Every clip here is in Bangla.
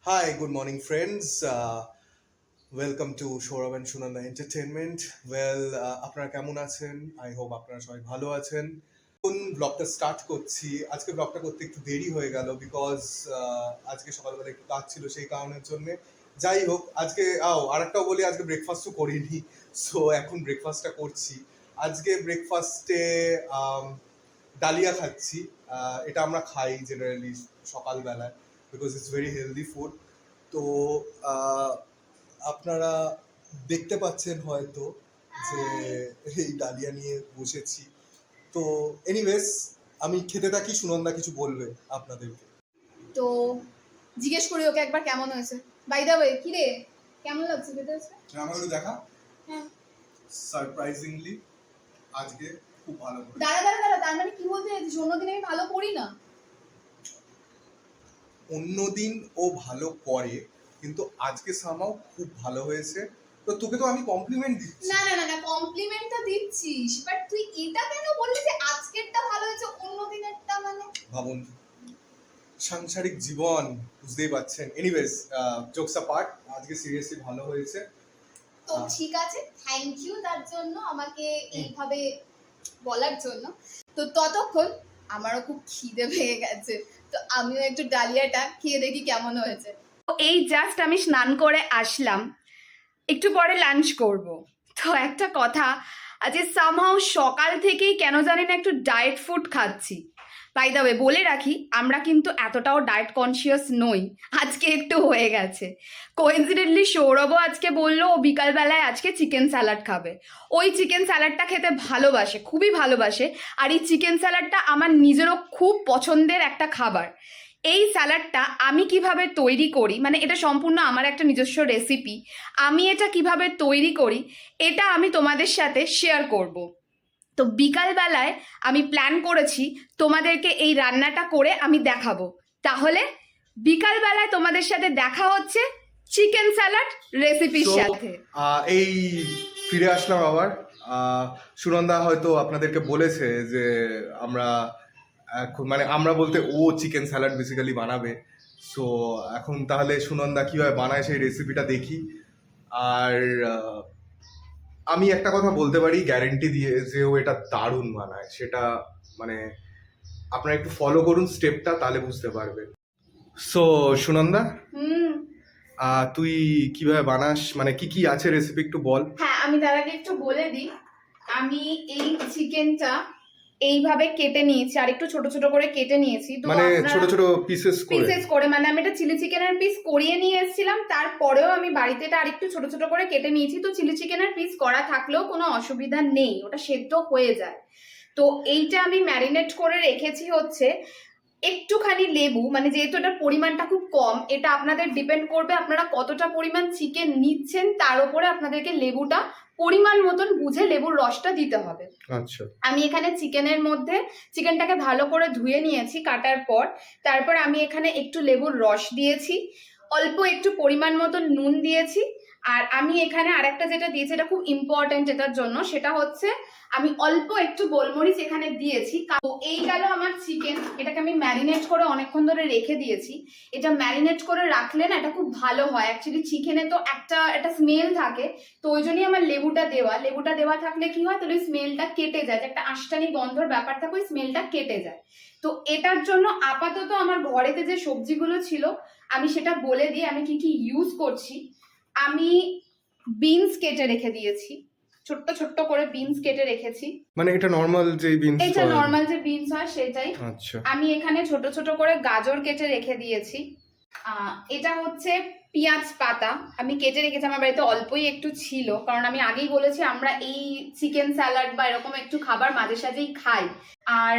Hi, good morning, friends. Welcome to SOURAV and SUNANDA Entertainment. Well, আপনারা কেমন আছেন? I hope আপনারা সবাই ভালো আছেন। কোন ব্লগটা স্টার্ট করছি? আজকে ব্লগটা করতে একটু দেরি হয়ে গেল বিকজ আজকে সকালবেলা একটু কাজ ছিল সেই কারণের জন্য। যাই হোক, আজকে আরেকটাও বলি, আজকে ব্রেকফাস্টও করিনি, সো এখন ব্রেকফাস্টটা করছি। আজকে ব্রেকফাস্টে ডালিয়া খাচ্ছি। এটা আমরা খাই জেনারেলি সকালবেলায় because it's very healthy food. তো আপনারা দেখতে পাচ্ছেন হয়তো যে এই ডালিয়া নিয়ে বসেছি। তো এনিওয়েজ, আমি খেতে থাকি, সুনন্দা কিছু বলবে আপনাদেরকে। তো জিজ্ঞেস করি ওকে একবার কেমন হয়েছে। বাই দ্য ওয়ে, কি রে কেমন লাগছে খেতে? আমার একটু দেখা। হ্যাঁ, সারপ্রাইজিংলি আজকে খুব ভালো করে। দাঁড়া, তার মানে কি বলতে চাইছিস অন্যদিন আমি ভালো করি না? অন্যদিন ও ভালো করে, কিন্তু আজকে সামাও খুব ভালো হয়েছে। তো তোকে তো আমি কমপ্লিমেন্ট দিচ্ছি। না, কমপ্লিমেন্ট তো দিচ্ছিস, বাট তুই এটা কেন বললি যে আজকেরটা ভালো হয়েছে অন্যদিনেরটা? মানে ভাবুন, সাংসারিক জীবন, বুঝতেই পারছেন। এনিওয়েজ, জোকস অ্যাপার্ট, আজকে সিরিয়াসলি ভালো হয়েছে। তো ঠিক আছে, থ্যাংক ইউ তার জন্য, আমাকে এইভাবে বলার জন্য। তো ততক্ষণ আমারও খুব খিদে পেয়ে গেছে, তো আমিও একটু ডালিয়াটা খেয়ে দেখি কেমন হয়েছে। এই জাস্ট আমি স্নান করে আসলাম, একটু পরে লাঞ্চ করব। তো একটা কথা, আজকে সামহাও সকাল থেকেই কেন জানি না একটু ডায়েট ফুড খাচ্ছি। বাই দ্য ওয়ে বলে রাখি, আমরা কিন্তু এতটাও ডায়েট কনসিয়াস নই, আজকে একটু হয়ে গেছে। কোইন্সিডেন্টলি সৌরভও আজকে বললো ও বিকালবেলায় আজকে চিকেন স্যালাড খাবে। ওই চিকেন স্যালাডটা খেতে ভালোবাসে, খুবই ভালোবাসে। আর এই চিকেন স্যালাডটা আমার নিজেরও খুব পছন্দের একটা খাবার। এই স্যালাডটা আমি কিভাবে তৈরি করি, মানে এটা সম্পূর্ণ আমার একটা নিজস্ব রেসিপি। আমি এটা কিভাবে তৈরি করি এটা আমি তোমাদের সাথে শেয়ার করব। তো বিকালবেলায় আমি প্ল্যান করেছি তোমাদেরকে এই রান্নাটা করে আমি দেখাবো। তাহলে বিকালবেলায় তোমাদের সাথে দেখা হচ্ছে চিকেন স্যালাড রেসিপির সাথে। এই ফিরে আসলাম আবার। সুনন্দা হয়তো আপনাদেরকে বলেছে যে আমরা এখন, মানে আমরা বলতে ও চিকেন স্যালাড বেসিক্যালি বানাবে। সো এখন তাহলে সুনন্দা কীভাবে বানায় সেই রেসিপিটা দেখি। আর আমি একটা কথা বলতে পারি গ্যারেন্টি দিয়ে, যে ও এটা দারুণ বানায়। সেটা মানে আপনারা একটু ফলো করুন স্টেপটা, তাহলে বুঝতে পারবেন। সো সুনন্দা, তুই কিভাবে বানাস, মানে কি কি আছে রেসিপি একটু বল। হ্যাঁ, আমি তার আগে একটু বলে দিই, আমি এই চিকেনটা এইভাবে কেটে নিয়েছি, আর একটু ছোট ছোট করে কেটে নিয়েছি। তো মানে ছোট ছোট পিসেস করে, মানে আমি এটা চিলি চিকেনের পিস করিয়ে নিয়ে এসেছিলাম, তারপরেও আমি বাড়িতে এটা আরেকটু ছোট ছোট করে কেটে নিয়েছি। তো চিলি চিকেনের পিস করা থাকলেও কোনো অসুবিধা নেই, ওটা সেদ্ধ হয়ে যায়। তো এইটা আমি ম্যারিনেট করে রেখেছি হচ্ছে একটুখানি লেবু, মানে যেহেতু এটার পরিমাণটা খুব কম, এটা আপনাদের ডিপেন্ড করবে আপনারা কতটা পরিমাণ চিকেন নিচ্ছেন, তার উপরে আপনাদেরকে লেবুটা পরিমাণ মতন বুঝে লেবুর রসটা দিতে হবে। আচ্ছা, আমি এখানে চিকেনের মধ্যে চিকেনটাকে ভালো করে ধুয়ে নিয়েছি কাটার পর। তারপর আমি এখানে একটু লেবুর রস দিয়েছি, অল্প একটু পরিমাণ মতো নুন দিয়েছি। আর আমি এখানে আরেকটা যেটা দিয়েছি, এটা খুব ইম্পর্টেন্ট এটার জন্য, সেটা হচ্ছে আমি অল্প একটু গোলমরিচ এখানে দিয়েছি। তো এই গেল আমার চিকেন, এটাকে আমি ম্যারিনেট করে অনেকক্ষণ ধরে রেখে দিয়েছি। এটা ম্যারিনেট করে রাখলে না এটা খুব ভালো হয়। অ্যাকচুয়ালি চিকেনে তো একটা স্মেল থাকে, তো ওই জন্যই আমার লেবুটা দেওয়া থাকলে কি হয়, তাহলে স্মেলটা কেটে যায়, যে একটা আষ্টানি গন্ধর ব্যাপার থাকে, ওই স্মেলটা কেটে যায়। তো এটার জন্য আপাতত আমার ঘরেতে যে সবজিগুলো ছিল আমি সেটা বলে দিই আমি কি কি ইউজ করছি। আমি বিনস কেটে রেখে দিয়েছি, ছোট্ট ছোট্ট করে বিনস কেটে রেখেছি। মানে এটা নরমাল যে বিনস, এটা নরমাল যে বিনস হয় সেটাই। আচ্ছা। আমি এখানে ছোট ছোট করে গাজর কেটে রেখে দিয়েছি। এটা হচ্ছে পেঁয়াজ পাতা, আমি কেটে রেখেছি, আমার বাড়িতে অল্পই একটু ছিল, কারণ আমি আগেই বলেছি আমরা এই চিকেন স্যালাড বা এরকম একটু খাবার মাঝে সাঝেই খাই। আর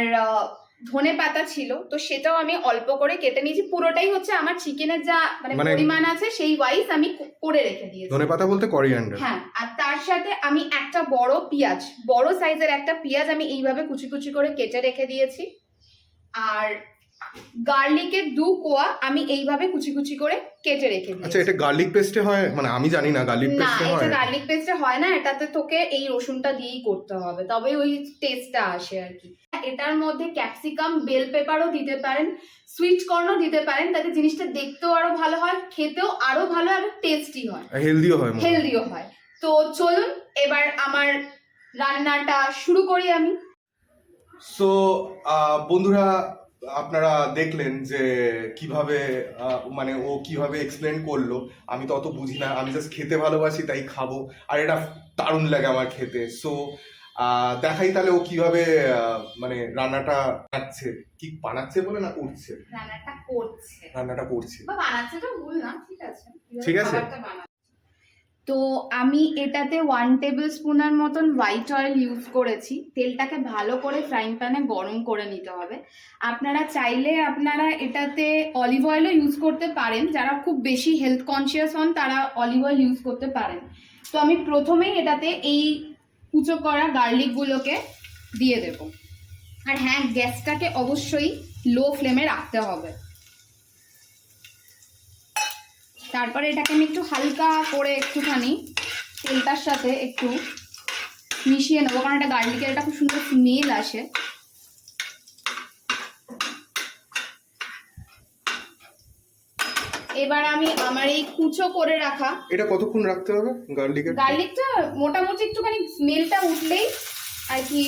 ধনে পাতা ছিল, তো সেটাও আমি অল্প করে কেটে নিয়েছি। পুরোটাই হচ্ছে আমার চিকেনের যা মানে পরিমাণ আছে সেই ওয়াইজ আমি করে রেখে দিয়েছি। ধনে পাতা বলতে করিয়ান্ডার। হ্যাঁ, আর তার সাথে আমি একটা বড় পেঁয়াজ, বড় সাইজের একটা পেঁয়াজ আমি এইভাবে কুচি কুচি করে কেটে রেখে দিয়েছি। আর গার্লিকের 2 কোয়া আমি এইভাবে কুচি কুচি করে কেটে রেখে দিয়েছি। আচ্ছা, এটা গার্লিক পেস্টে হয়? মানে আমি জানি না গার্লিক না, পেস্টে এটা হয়। গার্লিক পেস্টে হয় না, এটাতে তোকে এই রসুনটা দিয়েই করতে হবে, তবে ওই টেস্টটা আসে আর কি। এটার মধ্যে ক্যাপসিকাম, বেল পেপারও দিতে পারেন, সুইট কর্নও দিতে পারেন, তাতে জিনিসটা দেখতেও আরো ভালো হয়, খেতেও আরো ভালো আর টেস্টি হয়, হেলদিও হয়। হেলদিও হয়। তো চলুন এবার আমার রান্নাটা শুরু করি আমি। সো বন্ধুরা, আপনারা দেখলেন যে কিভাবে মানে ও কিভাবে এক্সপ্লেন করলো। আমি তো অত বুঝি না, আমি জাস্ট খেতে ভালোবাসি তাই খাবো, আর এটা দারুণ লাগে আমার খেতে। সো দেখাই তাহলে ও কিভাবে মানে রান্নাটা বানাচ্ছে। কি বানাচ্ছে বলে না করছে? রান্নাটা করছে বা বানাচ্ছে তো ভুল না, ঠিক আছে ঠিক আছে। তো আমি এটাতে 1 টেবিল স্পুনের মতন হোয়াইট অয়েল ইউজ করেছি। তেলটাকে ভালো করে ফ্রাইং প্যানে গরম করে নিতে হবে। আপনারা চাইলে আপনারা এটাতে অলিভ অয়েলও ইউজ করতে পারেন, যারা খুব বেশি হেলথ কনসিয়াস হন তারা অলিভ অয়েল ইউজ করতে পারেন। তো আমি প্রথমেই এটাতে এই কুচো করা গার্লিকগুলোকে দিয়ে দেব। আর হ্যাঁ, গ্যাসটাকে অবশ্যই লো ফ্লেমে রাখতে হবে। তারপরে এটাকে আমি একটু হালকা করে একটুখানি তেলটার সাথে একটু মিশিয়ে নেবো, কারণ এটা গার্লিকের একটা খুব সুন্দর স্মেল আসে। এবার আমি আমার এই কুচো করে রাখা, এটা কতক্ষণ রাখতে হবে গার্লিকটা মোটামুটি একটুখানি স্মেলটা উঠলেই আর কি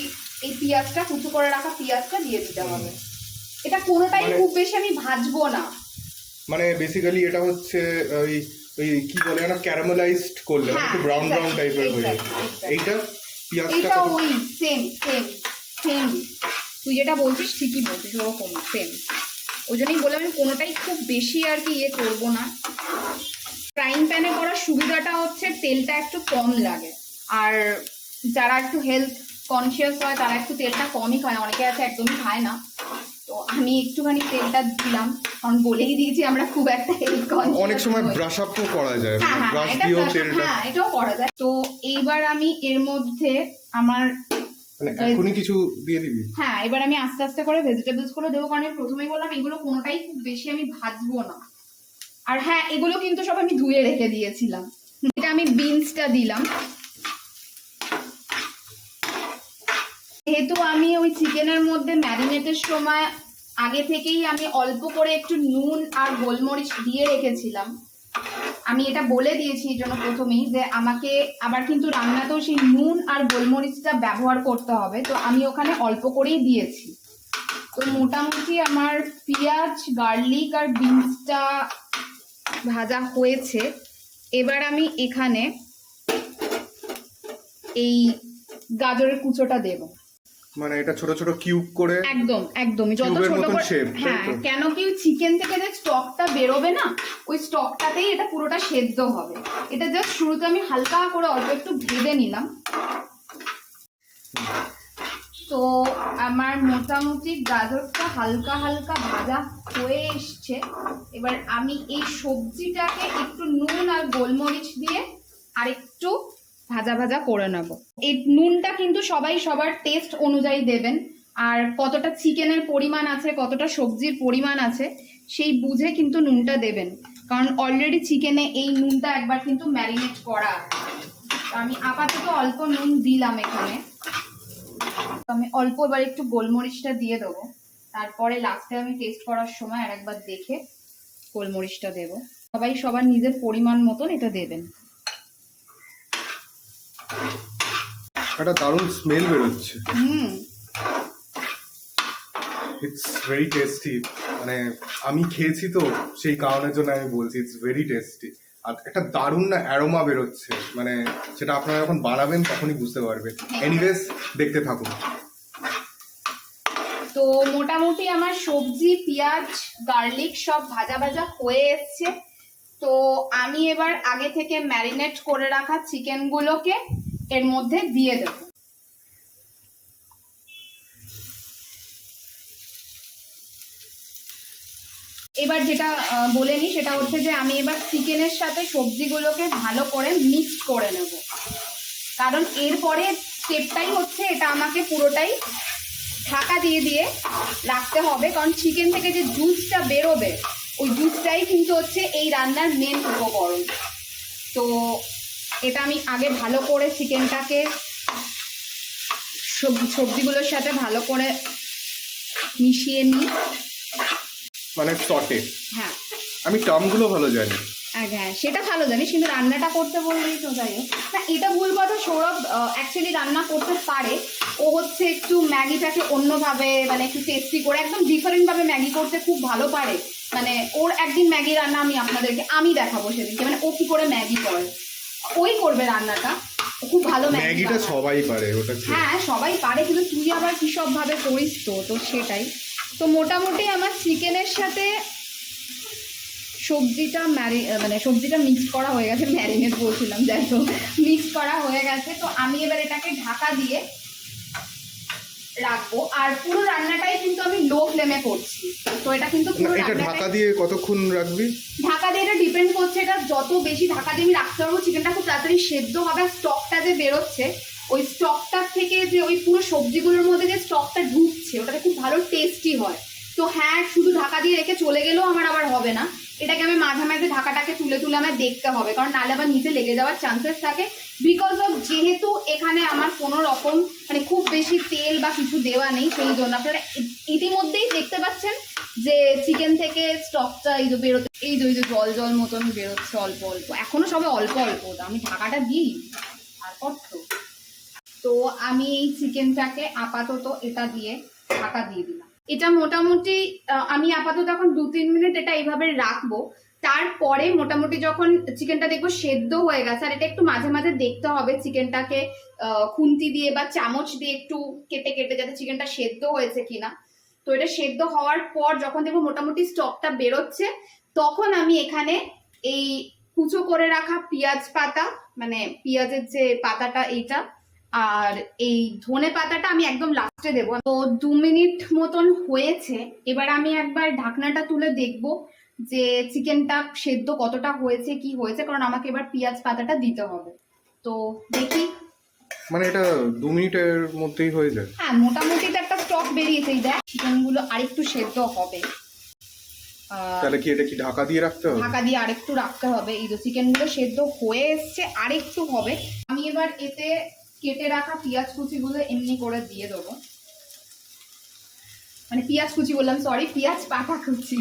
এই পেঁয়াজটা, কুচো করে রাখা পেঁয়াজটা দিয়ে দিতে হবে। এটা কোনোটাই খুব বেশি আমি ভাজবো না, মানে বেসিক্যালি এটা হচ্ছে ওই ওই কি বলে না, ক্যারামেলাইজড করলে একটু ব্রাউন ব্রাউন টাইপের হয়ে যায়। এইটা পেঁয়াজটা এটা ওই সেম তুই যেটা বলছিস ঠিকই বলছিস, ওরকম সেম। ওই জন্যই বললাম আমি কোনোটাই খুব বেশি আর কি ইয়ে করবো না। ফ্রাইং প্যানে করার সুবিধাটা হচ্ছে তেলটা একটু কম লাগে, আর যারা একটু হেলথ কনসিয়াস হয় তারা একটু তেলটা কমই খায়, অনেকে আছে একদমই খায় না। তো আমি একটুখানি তেলটা দিলাম, কারণ বলেই দিয়েছি আমরা খুব একটা হেলথ কনসিয়াস। অনেক সময় ব্রাশ আপও করা যায়, ব্রাশ দিয়েও তেলটা, হ্যাঁ এটাও করা যায়। তো এইবার আমি এর মধ্যে আমার এখনই কিছু দিয়ে দিবি? হ্যাঁ, এবার আমি আস্তে আস্তে করে ভেজিটেবলস গুলো দেবো, কারণ আমি প্রথমেই বললাম এগুলো কোনোটাই খুব বেশি আমি ভাজবো না। আর হ্যাঁ, এগুলো কিন্তু সব আমি ধুয়ে রেখে দিয়েছিলাম। এটা আমি বিনসটা দিলাম, যেহেতু আমি ওই চিকেনের মধ্যে ম্যারিনেটের সময় আগে থেকেই আমি অল্প করে একটু নুন আর গোলমরিচ দিয়ে রেখেছিলাম। আমি এটা বলে দিয়েছি এই জন্য প্রথমেই যে আমাকে আবার কিন্তু রান্নাতেও সেই নুন আর গোলমরিচটা ব্যবহার করতে হবে, তো আমি ওখানে অল্প করেই দিয়েছি। তো মোটামুটি আমার পেঁয়াজ, গার্লিক আর বিনসটা ভাজা হয়েছে। এবার আমি এখানে এই গাজরের কুচোটা দেব, মানে এটা ছোট ছোট কিউব করে, একদমই যত ছোট করে। হ্যাঁ, কেন কি চিকেন থেকে যে স্টকটা বেরোবে না, ওই স্টকটাতেই এটা পুরোটা সেদ্ধ হবে। এটা জাস্ট শুরুতে আমি হালকা করে অল্প একটু ভেজে নিলাম। তো আমার মোটামুটি গাজরটা হালকা হালকা ভাজা হয়ে এসছে। এবার আমি এই সবজিটাকে একটু নুন আর গোলমরিচ দিয়ে আর একটু ভাজা ভাজা করে নেব। এই নুনটা কিন্তু সবাই সবার টেস্ট অনুযায়ী দেবেন, আর কতটা চিকেনের পরিমাণ আছে, কতটা সবজির পরিমাণ আছে সেই বুঝে কিন্তু নুনটা দেবেন, কারণ অলরেডি চিকেনে এই নুনটা একবার কিন্তু ম্যারিনেট করা। আমি আপাতত অল্প নুন দিলাম এখানে। আমি অল্প এবার একটু গোলমরিচটা দিয়ে দেবো, তারপরে লাস্টে আমি টেস্ট করার সময় আরেকবার দেখে গোলমরিচটা দেব। সবাই সবার নিজের পরিমাণ মতন এটা দেবেন। একটা দারুণ স্মেল বেরোচ্ছে। It's very tasty. মানে আমি খেয়েছি তো সেই কারণের জন্য আমি বলছি ইটস ভেরি টেস্টি। আর একটা দারুণ না অ্যারোমা বেরোচ্ছে, মানে সেটা আপনারা যখন বানাবেন তখনই বুঝতে পারবেন। এনিওয়েজ দেখতে থাকুন। তো মোটামুটি আমার সবজি, পেঁয়াজ, গার্লিক সব ভাজা ভাজা হয়ে এসছে। তো আমি এবার আগে থেকে ম্যারিনেট করে রাখা চিকেনগুলোকে এর মধ্যে দিয়ে দেব। এবার যেটা বলে নি সেটা হচ্ছে যে আমি এবার চিকেনের সাথে সবজিগুলোকে ভালো করে মিক্স করে নেব, কারণ এরপরে স্টেপটাই হচ্ছে এটা আমাকে পুরোটাই ঢাকা দিয়ে দিয়ে রাখতে হবে, কারণ চিকেন থেকে যে জুসটা বেরোবে ওই জুসটাই কিন্তু হচ্ছে এই রান্নার মেন উপকরণ। তো এটা আমি আগে ভালো করে চিকেনটাকে সবজিগুলোর সাথে ভালো করে মিশিয়ে নিই। মানে সটে? হ্যাঁ, আমি টার্মগুলো ভালো জানি। হ্যাঁ সেটা ভালো জানিস, কিন্তু রান্নাটা করতে বললেই তো যাই হোক না, এটা ভুল কথা। সৌরভ অ্যাকচুয়ালি রান্না করতে পারে, ও হচ্ছে একটু ম্যাগিটাকে অন্যভাবে মানে একটু টেস্টি করে একদম ডিফারেন্টভাবে ম্যাগি করতে খুব ভালো পারে। মানে ওর একদিন ম্যাগি রান্না আমি দেখাবো সেদিনকে, মানে ও কি করে ম্যাগি করে, ওই করবে রান্নাটা, খুব ভালো ম্যাগিটা সবাই পারে ওটা। হ্যাঁ সবাই পারে, কিন্তু তুই আবার কি সব ভাবে করিস তো সেটাই। তো মোটামুটি আমার চিকেনের সাথে সবজিটা মিক্স করা হয়ে গেছে, ম্যারিনেট বলছিলাম, যাই হোক মিক্স করা হয়ে গেছে। তো আমি এবার এটাকে ঢাকা দিয়ে রাখবো, আর পুরো রান্নাটাই কিন্তু আমি লো ফ্লেমে করছি। তো এটা কিন্তু এটা ঢাকা দিয়ে কতক্ষণ রাখবি? ঢাকা দিয়ে এটা ডিপেন্ড করছে, এটা যত বেশি ঢাকা দিয়ে আমি রাখতে পারবো চিকেনটা খুব তাড়াতাড়ি সেদ্ধ হবে। স্টকটা যে বেরোচ্ছে ওই স্টকটার থেকে যে ওই পুরো সবজিগুলোর মধ্যে যে স্টকটা ঢুকছে ওটাতে খুব ভালো টেস্টি হয়। তো হ্যাঁ, শুধু ঢাকা দিয়ে রেখে চলে গেলেও আমার আবার হবে না, এটাকে আমি মাঝে মাঝে ঢাকাটাকে তুলে তুলে আমার দেখতে হবে, কারণ নাহলে আবার নিচে লেগে যাওয়ার চান্সেস থাকে। বিকজ অফ যেহেতু এখানে আমার কোনো রকম মানে খুব বেশি তেল বা কিছু দেওয়া নেই, সেই জন্য আপনারা ইতিমধ্যেই দেখতে পাচ্ছেন যে চিকেন থেকে স্টকটা এই যে বেরোতে, এই যে জল জল মতন বেরোচ্ছে অল্প অল্প, এখনো সবে অল্প অল্প, আমি ঢাকাটা দিই আর কত। তো আমি এই চিকেনটাকে আপাতত এটা দিয়ে ঢাকা দিয়ে দিলাম। এটা মোটামুটি আমি আপাতত এখন 2-3 মিনিট এটা এইভাবে রাখবো। তারপরে মোটামুটি যখন চিকেনটা দেখবো সেদ্ধ হয়ে গেছে, আর এটা একটু মাঝে মাঝে দেখতে হবে চিকেনটাকে খুন্তি দিয়ে বা চামচ দিয়ে একটু কেটে কেটে যাতে চিকেনটা সেদ্ধ হয়েছে কিনা। তো এটা সেদ্ধ হওয়ার পর যখন দেখবো মোটামুটি স্টকটা বেরোচ্ছে, তখন আমি এখানে এই কুচো করে রাখা পেঁয়াজ পাতা, মানে পেঁয়াজের যে পাতাটা এইটা, আর এই ধনে পাতাটা আমি একদম লাস্টে দেবো। তো 2 মিনিট মতন হয়েছে, এবার আমি একবার ঢাকনাটা তুলে দেখবো যে চিকেনটা সেদ্ধ কতটা হয়েছে কি হয়েছে, কারণ আমাকে এবার পেঁয়াজ পাতাটা দিতে হবে। তো দেখি, মানে এটা 2 মিনিটের মধ্যেই হয়ে যায়? হ্যাঁ মোটামুটি তো একটা স্টক বেরিয়েছে, দেখ চিকেনগুলো আরেকটু সেদ্ধ হবে। তাহলে কি এটা কি ঢাকা দিয়ে রাখতে হবে? ঢাকা দিয়ে আরেকটু রাখতে হবে। এই যে চিকেনগুলো সেদ্ধ হয়ে এসছে, আরেকটু হবে। আমি এবার এতে কেটে রাখা পেঁয়াজ কুচিগুলো এমনি করে দিয়ে দেবো, মানে পেঁয়াজ কুচি বললাম, সরি পেঁয়াজ পাতা কুচি।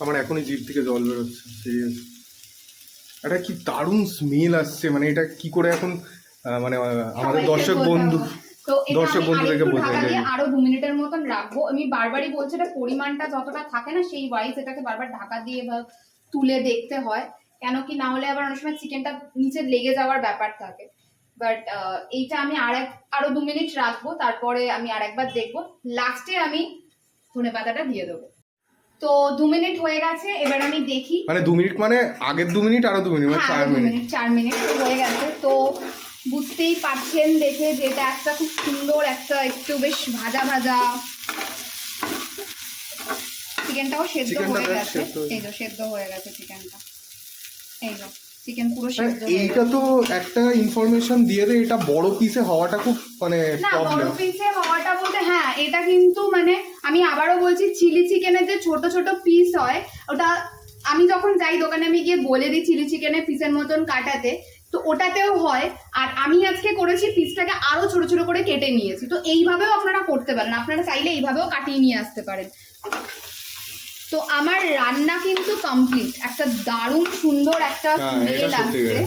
আমার এখনই জিভ থেকে জল বেরোচ্ছে, সিরিয়াস। এটা কি দারুণ স্মেল আসছে, মানে এটা কি করে এখন মানে আমাদের দর্শক বন্ধুদেরকে বলতে চাই আরো 2 মিনিটের মতন রাখবো। আমি বারবারই বলছি এটা পরিমাণটা যতটা থাকে না সেই ওয়াইজ এটাকে বারবার ঢাকা দিয়ে বা তুলে দেখতে হয়, কেন কি না হলে আবার অনেক সময় চিকেনটা নিচে লেগে যাওয়ার ব্যাপার থাকে। বাট এইটা আমি আরো 2 মিনিট রাখবো, তারপরে আমি আরেকবার দেখবো, লাস্টে আমি ধনে পাতাটা দিয়ে দেবো। তো 2 মিনিট হয়ে গেছে, এবার আমি দেখি। মানে 2 মিনিট মানে আগের 2 মিনিট আরো 2 মিনিট, মানে 4 মিনিট হয়ে গেছে। তো বুঝতেই পারছেন দেখে যে এটা একটা খুব সুন্দর একটা একটু বেশ ভাজা ভাজা, চিকেনটাও সেদ্ধ হয়ে গেছে। এই যে সেদ্ধ হয়ে গেছে চিকেনটা, এই যে চিকেন পুরো সেদ্ধ। এইটা তো একটা ইনফরমেশন দিয়ে দে, এটা বড় পিসে হওয়াটা খুব মানে প্রবলেম। বড় পিসে হওয়াটা বলতে হ্যাঁ, এটা কিন্তু মানে আমি আবারও বলছি, চিলি চিকেনের যে ছোট ছোট পিস হয় ওটা আমি যখন যাই দোকানে আমি গিয়ে বলে দিই চিলি চিকেনের পিসের মতন কাটাতে, তো ওটাতেও হয়। আর আমি আজকে করেছি পিসটাকে আরো ছোট ছোট করে কেটে নিয়েছি। তো এইভাবেও আপনারা করতে পারেন, আপনারা চাইলে এইভাবেও কাটিয়ে নিয়ে আসতে পারেন। তো আমার রান্না কিন্তু কমপ্লিট, একটা দারুণ সুন্দর একটা স্মেল আসছে,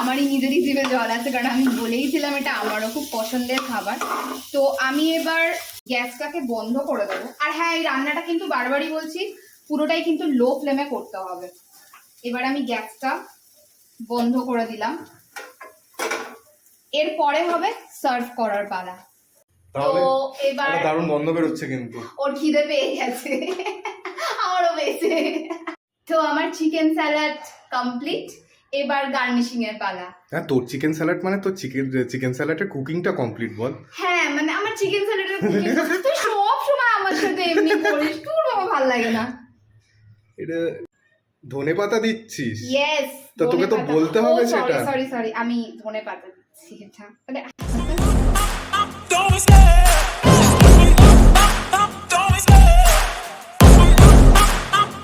আমারই নিজেরই জিভে জল আছে, কারণ আমি বলেইছিলাম এটা আমারও খুব পছন্দের খাবার। তো আমি এবার গ্যাসটাকে বন্ধ করে দেবো। আর হ্যাঁ, এই রান্নাটা কিন্তু বারবারই বলছি পুরোটাই কিন্তু লো ফ্লেমে করতে হবে। এবার আমি গ্যাসটা বন্ধ করে দিলাম, এরপরে হবে সার্ভ করার পালা। তো এবার দারুণ গন্ধ বের হচ্ছে, কিন্তু ওর খিদে পেয়ে গেছে, আমারও পেয়েছে। তো আমার চিকেন স্যালাড কমপ্লিট, এবার গার্নিশিং এর পালা। হ্যাঁ, তোর চিকেন স্যালাড মানে তোর চিকেন স্যালাডের কুকিংটা কমপ্লিট বল। হ্যাঁ মানে আমার চিকেন স্যালাডের কুকিং তুই সব সময় আমার সাথে এমনি করিস, তোর বাবা ভালো লাগে না। এটা ধনেপাতা দিচ্ছিস? ইয়েস, তো তোকে তো বলতে হবে সেটা। সরি আমি ধনেপাতা দিচ্ছি, এটা মানে don't be scared. Don't be scared.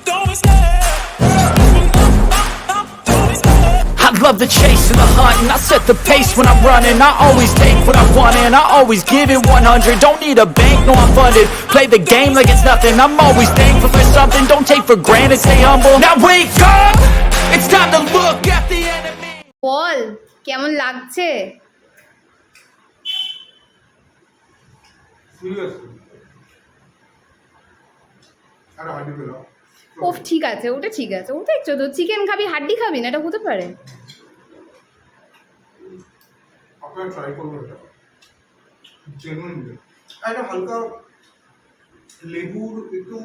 Don't be scared. Don't be scared. I love the chase and the hunt, and I set the pace when I'm running. I always take what I want and I always give it 100. Don't need a bank, no I'm funded. Play the game like it's nothing. I'm always thankful for something. Don't take for granted, stay humble. Now wake up, it's time to look at the enemy. বল কেমন লাগছে? ওফ ঠিক আছে, ওটা ঠিক আছে, ওটা একটু তো চিকেন খাবি হাড্ডি খাবি না, এটা হতে পারে। আপনারা ট্রাই করুন এটা জেনুইনলি। একটা হালকা লেবুর একটু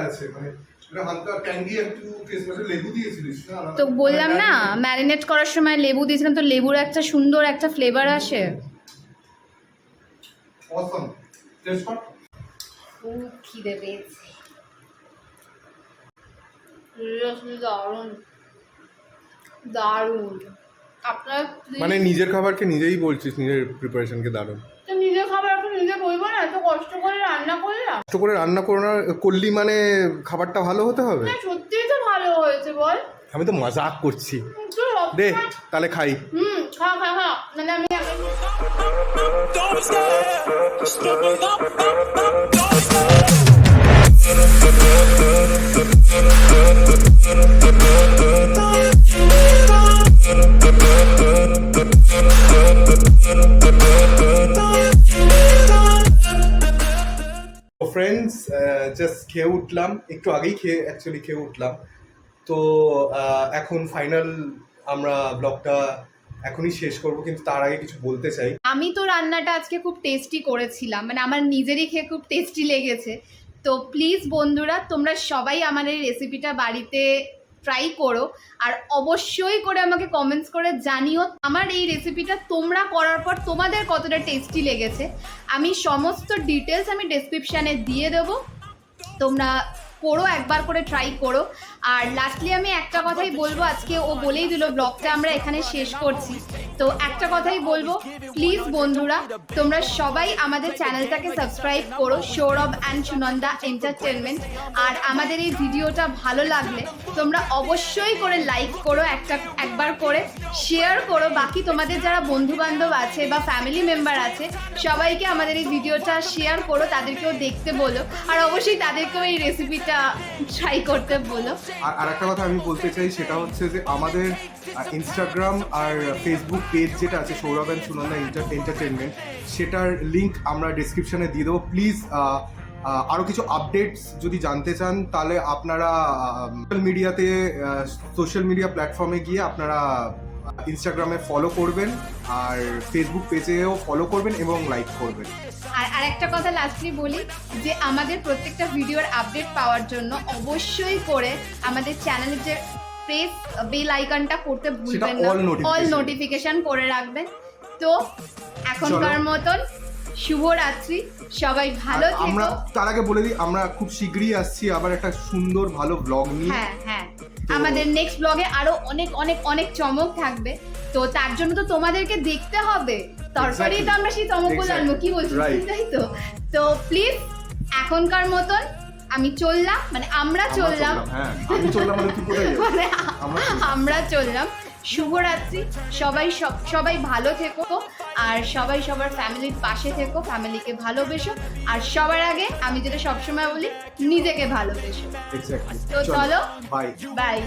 আছে, মানে এটা হালকা ট্যাঙ্গি একটু টেস্ট আছে। লেবু দিয়েছিলিস না? তো বললাম না ম্যারিনেট করার সময় লেবু দিয়েছিলাম, তো লেবুর একটা সুন্দর একটা ফ্লেভার আসে। অসম টেস্ট কর। খুব খিদে পেয়েছে, দারুণ দারুণ। আপনার মানে নিজের খাবারকে নিজেই বলছিস, নিজের প্রিপারেশনকে দারুণ। তো নিজের খাবার এখন নিজে বলবো না, এত কষ্ট করে রান্না করলাম। কষ্ট করে রান্না করলি মানে খাবারটা ভালো হতে হবে? সত্যিই তো ভালো হয়েছে বল। আমি তো মজাক করছি। দে তাহলে খাই। খা খা খা, মানে আমি Don't be scared. Just open up. Don't be scared. Friends just খেয়ে উঠলাম, একটু আগেই খেয়ে উঠলাম। তো এখন ফাইনাল আমরা ব্লগটা এখনই শেষ করব, কিন্তু তার আগে কিছু বলতে চাই। আমি তো রান্নাটা আজকে খুব টেস্টি করেছিলাম, মানে আমার নিজেরই খেয়ে খুব টেস্টি লেগেছে। তো প্লিজ বন্ধুরা তোমরা সবাই আমার এই রেসিপিটা বাড়িতে ট্রাই করো, আর অবশ্যই করে আমাকে কমেন্টস করে জানিও আমার এই রেসিপিটা তোমরা করার পর তোমাদের কতটা টেস্টি লেগেছে। আমি সমস্ত ডিটেলস আমি ডেসক্রিপশানে দিয়ে দেবো, তোমরা করো, একবার করে ট্রাই করো। আর লাস্টলি আমি একটা কথাই বলবো, আজকে ও বলেই দিল ব্লগটা আমরা এখানে শেষ করছি, তো একটা কথাই বলবো, প্লিজ বন্ধুরা তোমরা সবাই আমাদের চ্যানেলটাকে সাবস্ক্রাইব করো, সৌরভ অ্যান্ড সুনন্দা এন্টারটেনমেন্ট। আর আমাদের এই ভিডিওটা ভালো লাগলে তোমরা অবশ্যই করে লাইক করো, একবার করে শেয়ার করো, বাকি তোমাদের যারা বন্ধুবান্ধব আছে বা ফ্যামিলি মেম্বার আছে সবাইকে আমাদের এই ভিডিওটা শেয়ার করো, তাদেরকেও দেখতে বলো, আর অবশ্যই তাদেরকেও এই রেসিপিটা ট্রাই করতে বলো। আর একটা কথা আমি বলতে চাই, সেটা হচ্ছে যে আমাদের ইনস্টাগ্রাম আর ফেসবুক পেজ যেটা আছে সৌরভ অ্যান্ড সুনন্দা এন্টারটেনমেন্ট, সেটার লিঙ্ক আমরা ডিসক্রিপশনে দিয়ে দেবো। প্লিজ আরও কিছু আপডেটস যদি জানতে চান তাহলে আপনারা সোশ্যাল মিডিয়া প্ল্যাটফর্মে গিয়ে আপনারা ইনস্টাগ্রামে ফলো করবেন, আর ফেসবুক পেজেও ফলো করবেন এবং লাইক করবেন। আর আরেকটা কথা লাস্টলি বলি, যে আমাদের প্রত্যেকটা ভিডিওর আপডেট পাওয়ার জন্য অবশ্যই করে আমাদের চ্যানেলের যে প্রেস বেল আইকনটা করতে ভুলবেন না, অল নোটিফিকেশন করে রাখবেন। তো এখনকার মতন শুভরাত্রি, সবাই ভালো থেকো। আমরা তার আগে বলে দিই, আমরা খুব শীঘ্রই আসছি আবার একটা সুন্দর ভালো ব্লগ নিয়ে। হ্যাঁ হ্যাঁ, আমাদের নেক্সট ব্লগে আরো অনেক অনেক অনেক চমক থাকবে, তো তার জন্য তো তোমাদেরকে দেখতে হবে, তারপরেই তো আমরা সেই চমকগুলো আনবো, কি বলছি তাই তো? তো প্লিজ এখনকার মতন আমি চললাম, মানে আমরা চললাম, মানে আমরা চললাম। শুভরাত্রি, সবাই ভালো থেকো, আর সবাই সবার ফ্যামিলির পাশে থেকো, ফ্যামিলিকে ভালোবেসো, আর সবার আগে আমি যেটা সবসময় বলি, নিজেকে ভালোবেসো। তো চলো, বাই।